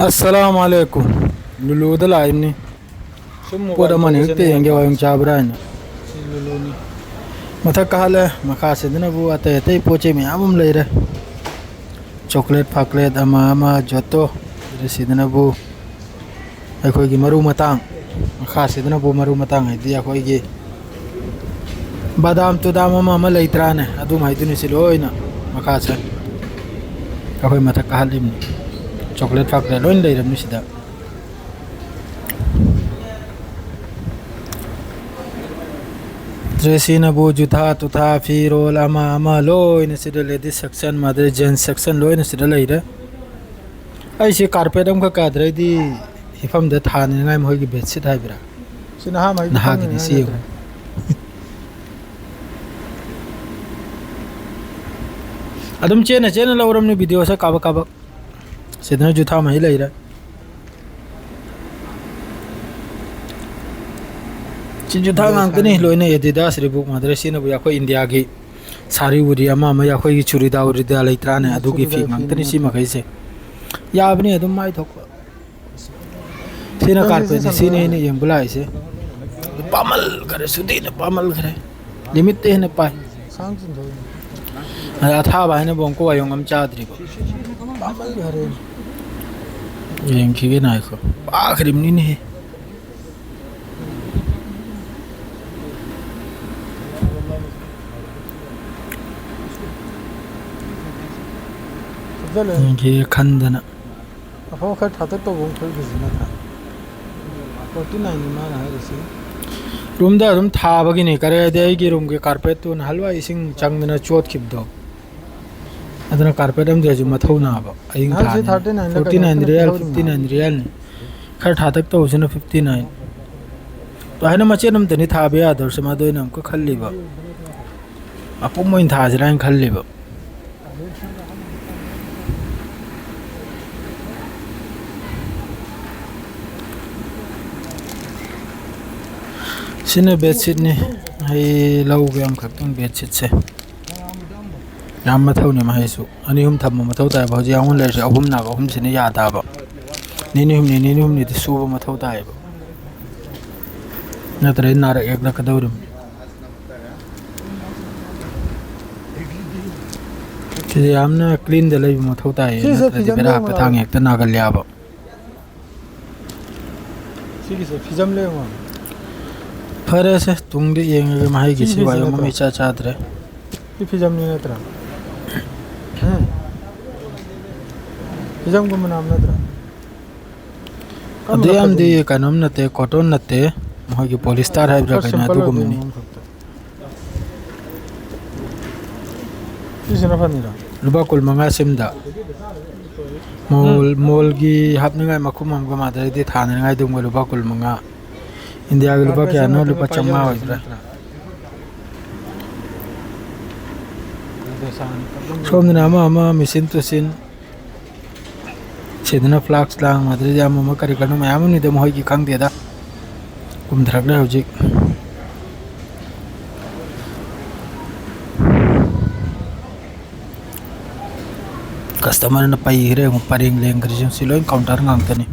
Assalamualaikum. Lulu da lain ni. Pada mana itu yang jawab cabran. Mata kahala makasih dina bu ate ate poche mi amum leira. Chocolate paklet ama joto resi dina bu. Aku lagi maru matang. Makasih dina bu maru matang dia aku lagi. Badam tu dama mama leitra ne. Adu mai tu ni siloi na. Makasih. Aku mata kahalim ni. Chocolate paklet loin leira ni sida. Dressing abu juta tuta firol ama lo in sida ladies section mother gents section lo in sida leira ai si carpet am ka kadre di hifam da than ngai moi gi bedsheet hai bra sina ha mai na gi si adum chena lauram ni video sa kaba sidna juta mai leira जुथा गांगतनी लोइने Adidas Reebok मद्रेसी Nabu याखो India की सारी उरी अमा म याखो की चुरीदा उरीदा लेत्राने अदु की फी गांगतनी सी मखै से याबनी अदुम माइ थोक सिना कारपेट सिने ने यंगबुलाई से पामल करे सुदी ने पामल करे लिमिट ते ने पाइ सांग सिन थो अथा बाइने बोंको वायोंग हम चाद्रिबो पामल घरे येंखि के नाइखो आखरिमनी ने ये खंदना अफो खर थाते तो वो खर किसी ना था 49 मान है जैसे रूम दा रूम था बगी नहीं करे दे की रूम के कारपेट तो हलवा इसिंग चंगना चोट खिप दो अदना कारपेट हम दे जो मथौ ना अब अइंग था 49 रियल 59 रियल खर था तक तो उसने 59 तो है ना मचे नम तनी था बे आदर से मा दोय नम को खल्लीबा अपो मोइन था जरां खल्लीबा सिने बेडशीट ने हे लौ गयम खक्तंग बेडशीट से याम मथौ ने माइसु अनि हम थम मथौ ताय भौजी आउन ले से अहुम ना अहुम सिने यादा बा निनि हुम नि सुब मथौ ताय बा नतरे नार एक न कदौरम कि यामना क्लीन दे लै मथौ ताय नतरे बेरा पे थांग एक त नागल या बा सिगी से फिजम ले वा फरे से तुंगदे येंगे माही किसी वायो मम्मी चाचा दरे ये फिजम नहीं नतरा फिजम को नाम नतरा अदे हम दे कानम नते कॉटन नते मोगी पॉलिस्टर है ब्रा कना तो गुमनी इसना फनीरा रुबा कुल मंगा सिमदा मोल की हापनगाय मखुम हम को मादरे दे थानगाय दुम रुबा कुल मंगा इंडिया के रुपा क्या नो रुपा चम्मा होइद्रा सोमना अमा मशीन तो सिन सेदना फ्लाक्स लांग मादरे या मम करि कनु मयाम नि दम होई की खंग देदा कुम धरगले होजिक कस्टमर न पाई हिरे परिंग लेंग करिजन सिलोइन काउंटर गांगतनी